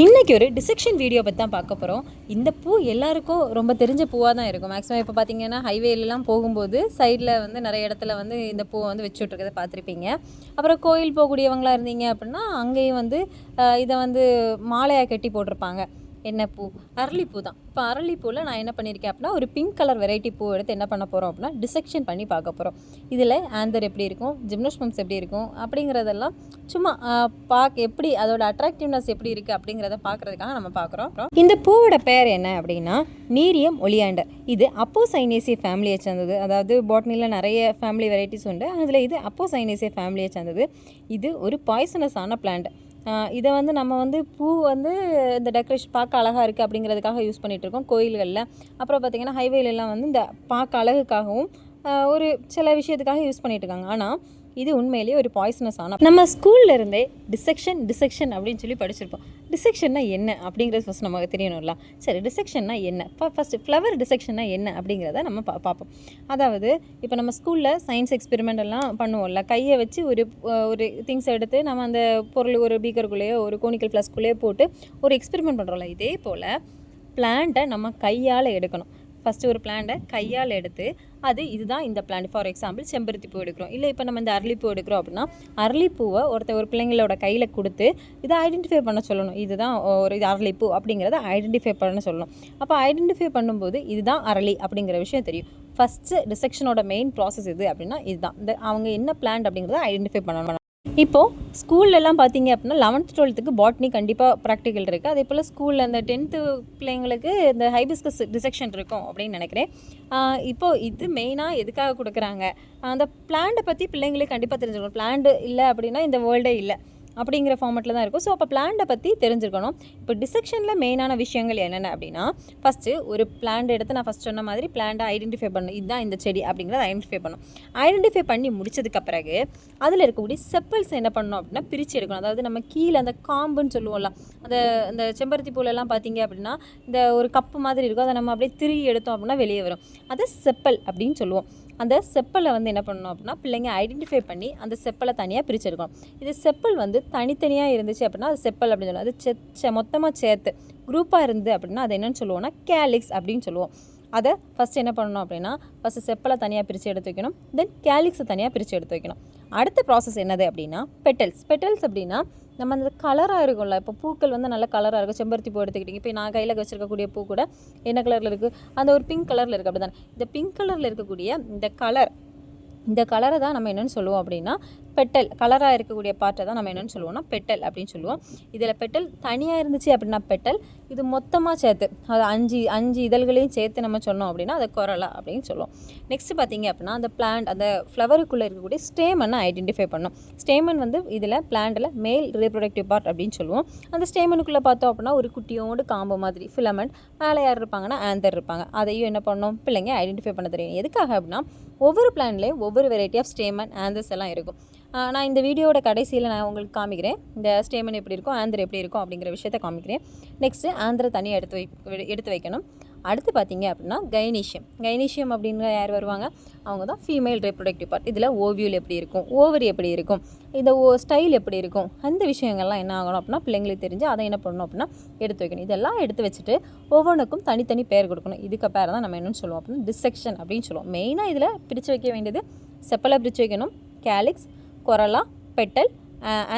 இன்றைக்கி ஒரு dissection video பற்றி தான் பார்க்க போகிறோம். இந்த பூ எல்லாருக்கும் ரொம்ப தெரிஞ்ச பூவாக தான் இருக்கும். மேக்ஸிமம் இப்போ பார்த்தீங்கன்னா ஹைவேலலாம் போகும்போது சைடில் வந்து நிறைய இடத்துல வந்து இந்த பூவை வந்து வச்சு விட்ருக்கதை பார்த்துருப்பீங்க. அப்புறம் கோயில் போகக்கூடியவங்களாக இருந்தீங்க அப்படின்னா அங்கேயும் வந்து இதை வந்து மாலையாக கட்டி போட்டிருப்பாங்க. என்ன பூ? அரளிப்பூ தான். இப்போ அரளிப்பூவில் நான் என்ன பண்ணியிருக்கேன் அப்படின்னா ஒரு பிங்க் கலர் வெரைட்டி பூ எடுத்து என்ன பண்ண போகிறோம் அப்படின்னா டிசெக்ஷன் பண்ணி பார்க்க போகிறோம். இதில் ஆந்தர் எப்படி இருக்கும், ஜிம்னோஸ்பம்ஸ் எப்படி இருக்கும் அப்படிங்கிறதெல்லாம் சும்மா எப்படி அதோட அட்ராக்டிவ்னஸ் எப்படி இருக்குது அப்படிங்கிறத பார்க்குறதுக்காக நம்ம பார்க்குறோம். இந்த பூவோட பேர் என்ன அப்படின்னா நீரியம் ஒலியாண்டர். இது அப்போசைனேசிய ஃபேமிலியை சேர்ந்தது. அதாவது பாட்னியில் நிறைய ஃபேமிலி வெரைட்டிஸ் உண்டு. அதில் இது அப்போசைனேசிய ஃபேமிலியை சேர்ந்தது. இது ஒரு பாய்சனஸான பிளான்ட். இதை வந்து நம்ம வந்து பூ வந்து இந்த டெக்கரேஷன் பார்க்க அழகாக இருக்குது அப்படிங்கிறதுக்காக யூஸ் பண்ணிகிட்ருக்கோம் கோயில்களில். அப்புறம் பார்த்திங்கன்னா ஹைவேலெலாம் வந்து இந்த பார்க்க அழகுக்காகவும் ஒரு சில விஷயத்துக்காக யூஸ் பண்ணிகிட்ருக்காங்க. ஆனால் இது உண்மையிலேயே ஒரு பாய்சனஸான. நம்ம ஸ்கூலில் இருந்தே டிசெக்ஷன் அப்படின்னு சொல்லி படிச்சிருப்போம். டிசெக்ஷன்னா என்ன அப்படிங்கிறது ஃபஸ்ட் நமக்கு தெரியணும்ல. சரி, டிசெக்ஷன்னா என்ன? ஃபஸ்ட்டு ஃப்ளவர் டிசெக்ஷன்னா என்ன அப்படிங்கிறத நம்ம பார்ப்போம். அதாவது இப்போ நம்ம ஸ்கூலில் சயின்ஸ் எக்ஸ்பெரிமெண்ட் எல்லாம் பண்ணுவோம்ல, கையை வச்சு ஒரு திங்ஸ் எடுத்து நம்ம அந்த பொருள் ஒரு பீக்கருக்குள்ளேயோ ஒரு கோனிக்கல் ஃப்ளாஸ்க்குள்ளேயோ போட்டு ஒரு எக்ஸ்பெரிமெண்ட் பண்ணுறோம்ல, இதே போல் பிளான்ட்டை நம்ம கையால் எடுக்கணும். ஃபஸ்ட்டு ஒரு பிளான்ட்டை கையால் எடுத்து இதுதான் இந்த பிளான்ட். ஃபார் எக்ஸாம்பிள் செம்பருத்தி பூ எடுக்கிறோம், இல்லை இப்போ நம்ம இந்த அரளிப்பூ எடுக்கிறோம் அப்படின்னா அரளிப்பூவை ஒரு பிள்ளைங்களோட கையில் கொடுத்து இதை ஐடென்டிஃபை பண்ண சொல்லணும். இதுதான் இது அரளிப்பூ அப்படிங்கிறத ஐடென்டிஃபை பண்ண சொல்லணும். அப்போ ஐடென்டிஃபை பண்ணும்போது இதுதான் அரளி அப்படிங்கிற விஷயம் தெரியும். ஃபஸ்ட்டு டிசெக்ஷனோட மெயின் ப்ராசஸ் இது அப்படின்னா இதுதான். அவங்க என்ன பிளான்ட் அப்படிங்கிறத ஐடென்டிஃபை பண்ணணும். இப்போது ஸ்கூல்லலாம் பார்த்தீங்க அப்படின்னா 11th 12th பாட்னி கண்டிப்பாக ப்ராக்டிக்கல் இருக்குது. அதே போல் ஸ்கூலில் அந்த 10th பிள்ளைங்களுக்கு இந்த ஹைபிஸ்கஸ் டிசெக்ஷன் இருக்கும் அப்படின்னு நினைக்கிறேன். இப்போது இது மெயினாக எதுக்காக கொடுக்குறாங்க, அந்த பிளான்ட்டை பற்றி பிள்ளைங்களுக்கு கண்டிப்பாக தெரிஞ்சுக்கணும். பிளான்ட் இல்லை அப்படின்னா இந்த வேர்ல்டே இல்லை அப்படிங்கிற ஃபார்மெட்டில் தான் இருக்கும். ஸோ அப்போ பிளான்ட்டை பற்றி தெரிஞ்சுக்கணும். இப்போ டிசெக்ஷனில் மெயினான விஷயங்கள் என்னென்ன அப்படின்னா ஃபஸ்ட்டு ஒரு பிளான்ட் எடுத்து நான் ஃபஸ்ட் சொன்ன மாதிரி பிளான்ட்டை ஐடென்டிஃபை பண்ணணும். இதுதான் இந்த செடி அப்படிங்கிறத ஐடென்டிஃபை பண்ணணும். ஐடென்டிஃபை பண்ணி முடிச்சதுக்கு பிறகு அதில் இருக்கக்கூடிய செப்பல்ஸ் என்ன பண்ணணும் அப்படின்னா பிரித்து எடுக்கணும். அதாவது நம்ம கீழே அந்த காம்புன்னு சொல்லுவோம்ல, அந்த செம்பருத்தி பூலெல்லாம் பார்த்தீங்க அப்படின்னா இந்த ஒரு கப்பு மாதிரி இருக்கும். அதை நம்ம அப்படியே திருகி எடுத்தோம் அப்படின்னா வெளியே வரும். அதை செப்பல் அப்படின்னு சொல்லுவோம். அந்த செப்பலை வந்து என்ன பண்ணணும் அப்படின்னா பிள்ளைங்க ஐடென்டிஃபை பண்ணி அந்த செப்பலை தனியாக பிரித்து எடுக்கணும். இது செப்பல் வந்து தனித்தனியாக இருந்துச்சு அப்படின்னா அது செப்பல் அப்படின்னு சொல்லுவோம். அது மொத்தமாக சேர்த்து குரூப்பாக இருந்து அப்படின்னா அது என்னென்னு சொல்லுவோம்னா கேலிக்ஸ் அப்படின்னு சொல்லுவோம். அதை ஃபஸ்ட்டு என்ன பண்ணணும் அப்படின்னா ஃபஸ்ட்டு செப்பலை தனியாக பிரித்து எடுத்து வைக்கணும். தென் கேலிக்ஸை தனியாக பிரித்து எடுத்து வைக்கணும். அடுத்த ப்ராசஸ் என்னது அப்படின்னா பெட்டல்ஸ் அப்படின்னா நம்ம அந்த கலராக இருக்கும்ல, இப்போ பூக்கள் வந்து நல்ல கலராக இருக்கும். செம்பருத்தி பூ எடுத்துக்கிட்டிங்க, இப்போ நான் கையில் வச்சுருக்கக்கூடிய பூ கூட என்ன கலரில் இருக்குது, அந்த ஒரு பிங்க் கலரில் இருக்குது அப்படி தானே. இந்த பிங்க் கலரில் இருக்கக்கூடிய இந்த கலரை தான் நம்ம என்னென்னு சொல்லுவோம் அப்படின்னா பெட்டல். கலராக இருக்கக்கூடிய பார்ட்டை தான் நம்ம என்னென்னு சொல்லுவோம்னா பெட்டல் அப்படின்னு சொல்லுவோம். இதில் பெட்டல் தனியாக இருந்துச்சு அப்படின்னா பெட்டல், இது மொத்தமாக சேர்த்து அது அஞ்சு இதழ்களையும் சேர்த்து நம்ம சொன்னோம் அப்படின்னா அதை கொரலா அப்படின்னு சொல்லுவோம். நெக்ஸ்ட்டு பார்த்திங்க அப்படின்னா அந்த பிளான்ட் அந்த ஃப்ளவருக்குள்ளே இருக்கக்கூடிய ஸ்டேமனை ஐடென்டிஃபை பண்ணோம். ஸ்டேமன் வந்து இதில் பிளான்ட்டில் மேல் ரீப்ரொடக்டிவ் பார்ட் அப்படின்னு சொல்லுவோம். அந்த ஸ்டேமனுக்குள்ளே பார்த்தோம் அப்படின்னா ஒரு குட்டியோடு காம்பு மாதிரி ஃபிலமெண்ட், மேலே யார் இருப்பாங்கன்னா ஆந்தர் இருப்பாங்க. அதையும் என்ன பண்ணோம் பிள்ளைங்க ஐடென்டிஃபை பண்ண தெரியும். எதுக்காக அப்படின்னா ஒவ்வொரு பிளான்ட்லேயும் ஒவ்வொரு வெரைட்டி ஆஃப் ஸ்டேமன் ஆந்தர்ஸ் எல்லாம் இருக்கும். நான் இந்த வீடியோட கடைசியில் நான் உங்களுக்கு காமிக்கிறேன் இந்த ஸ்டேமன் எப்படி இருக்கும், ஆந்திர எப்படி இருக்கும் அப்படிங்கிற விஷயத்த காமிக்கிறேன். நெக்ஸ்ட்டு ஆந்திர தனியாக எடுத்து வைக்கணும். அடுத்து பார்த்தீங்க அப்படின்னா கைனீஷியம் அப்படின்னு யார் வருவாங்க, அவங்க தான் ஃபீமேல் ரீப்ரொடக்டிவ் பார்ட். இதில் ஓவியூல் எப்படி இருக்கும், ஓவரி எப்படி இருக்கும், இந்த ஸ்டைல் எப்படி இருக்கும், அந்த விஷயங்கள்லாம் என்ன ஆகணும் அப்படின்னா பிள்ளைங்களுக்கு தெரிஞ்சு அதை என்ன பண்ணணும் அப்படின்னா எடுத்து வைக்கணும். இதெல்லாம் எடுத்து வச்சுட்டு ஒவ்வொன்றுக்கும் தனித்தனி பேர் கொடுக்கணும். இதுக்கு பேர் தான் நம்ம என்னென்னு சொல்லுவோம் அப்படின்னா டிசெக்ஷன் அப்படின்னு சொல்லுவோம். மெயினாக இதில் பிரித்து வைக்க வேண்டியது செப்பலை பிரித்து வைக்கணும், கேலிக்ஸ், கொரலா, பெட்டல்,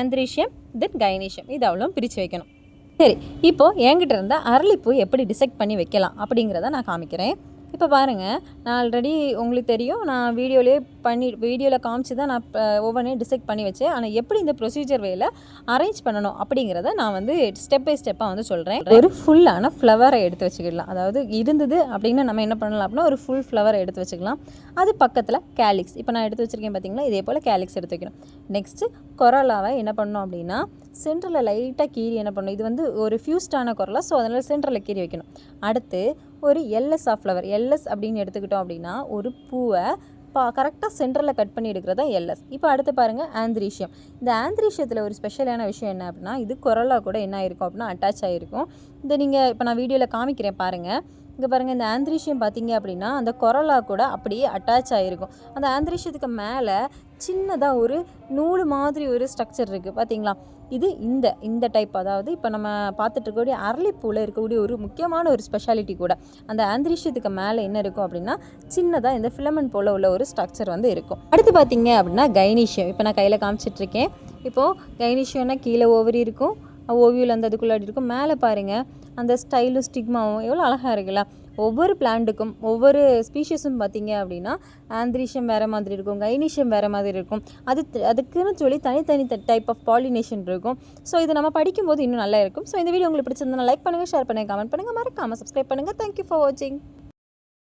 ஆந்த்ரீஷியம், தென் கைனீஷியம், இது அவ்வளோ பிரித்து வைக்கணும். சரி, இப்போது என்கிட்ட இருந்த அரளிப்பூ எப்படி டிசெக்ட் பண்ணி வைக்கலாம் அப்படிங்கிறத நான் காமிக்கிறேன். இப்போ பாருங்கள், நான் ஆல்ரெடி உங்களுக்கு தெரியும், நான் வீடியோவில் காமிச்சு தான் நான் ஒவ்வொன்றையும் டிசெக்ட் பண்ணி வச்சேன். ஆனால் எப்படி இந்த ப்ரொசீஜர் வேல அரேஞ்ச் பண்ணணும் அப்படிங்கிறத நான் வந்து ஸ்டெப் பை ஸ்டெப்பாக வந்து சொல்கிறேன். ஒரு ஃபுல்லான ஃப்ளவரை எடுத்து வச்சுக்கலாம். அதாவது இருந்தது அப்படின்னு நம்ம என்ன பண்ணலாம் அப்படின்னா ஒரு ஃபுல் ஃப்ளவரை எடுத்து வச்சுக்கலாம். அது பக்கத்தில் கேலிக்ஸ், இப்போ நான் எடுத்து வச்சுருக்கேன் பார்த்தீங்களா, இதே போல் கேலிக்ஸ் எடுத்து வைக்கணும். நெக்ஸ்ட்டு கொரலாவை என்ன பண்ணணும் அப்படின்னா சென்டரில் லைட்டாக கீறி என்ன பண்ணணும், இது வந்து ஒரு ஃபியூஸ்டான கொரலா, ஸோ அதனால் சென்டரில் கீறி வைக்கணும். அடுத்து ஒரு எல்எஸ் ஃப்ளவர், எல்எஸ் அப்படின்னு எடுத்துக்கிட்டோம் அப்படின்னா ஒரு பூவை கரெக்டாக சென்டரில் கட் பண்ணி எடுக்கிறதா எல்எஸ். இப்போ அடுத்து பாருங்கள் ஆந்த்ரீஷியம். இந்த ஆந்த்ரீஷியத்தில் ஒரு ஸ்பெஷலான விஷயம் என்ன அப்படின்னா இது கொரலா கூட என்ன ஆயிருக்கும் அப்படின்னா அட்டாச் ஆகிருக்கும். இந்த நீங்கள் இப்போ நான் வீடியோவில் காமிக்கிறேன் பாருங்கள். இங்கே பாருங்கள், இந்த ஆந்த்ரீஷியம் பார்த்தீங்க அப்படின்னா அந்த கொரலா கூட அப்படியே அட்டாச் ஆகிருக்கும். அந்த ஆந்த்ரீஷியத்துக்கு மேலே சின்னதாக ஒரு நூல் மாதிரி ஒரு ஸ்ட்ரக்சர் இருக்குது பார்த்தீங்களா. இது இந்த டைப், அதாவது இப்போ நம்ம பார்த்துட்டு இருக்கக்கூடிய அரளிப்பூவில் இருக்கக்கூடிய ஒரு முக்கியமான ஒரு ஸ்பெஷாலிட்டி கூட. அந்த ஆந்த்ரீஷியத்துக்கு மேலே என்ன இருக்கும் அப்படின்னா சின்னதாக இந்த ஃபிலமெண்ட் போல் உள்ள ஒரு ஸ்ட்ரக்சர் வந்து இருக்கும். அடுத்து பார்த்தீங்க அப்படின்னா கைனீஷியம். இப்போ நான் கையில் காமிச்சிட்ருக்கேன். இப்போது கைனீஷியம்னா கீழே ஓவரி இருக்கும், ஓவியில் அந்த அதுக்குள்ளாடி இருக்கும். மேலே பாருங்கள், அந்த ஸ்டைலும் ஸ்டிக்மாவும் எவ்வளோ அழகாக இருக்குல்ல. ஒவ்வொரு பிளான்ட்டுக்கும் ஒவ்வொரு ஸ்பீஷஸும் பார்த்திங்க அப்படின்னா ஆந்த்ரீஷியம் வேறு மாதிரி இருக்கும், கைனீஷியம் வேறு மாதிரி இருக்கும். அதுக்குன்னு சொல்லி தனித்தனி டைப் ஆஃப் பாலினேஷன் இருக்கும். ஸோ இது நம்ம படிக்கும்போது இன்னும் நல்லா இருக்கும். ஸோ இந்த வீடியோ உங்களுக்கு பிடிச்சிருந்தா லைக் பண்ணுங்கள், ஷேர் பண்ணுங்கள், கமெண்ட் பண்ணுங்கள், மறக்காமல் சப்ஸ்கிரைப் பண்ணுங்கள். தேங்க்யூ ஃபார் வாட்சிங்.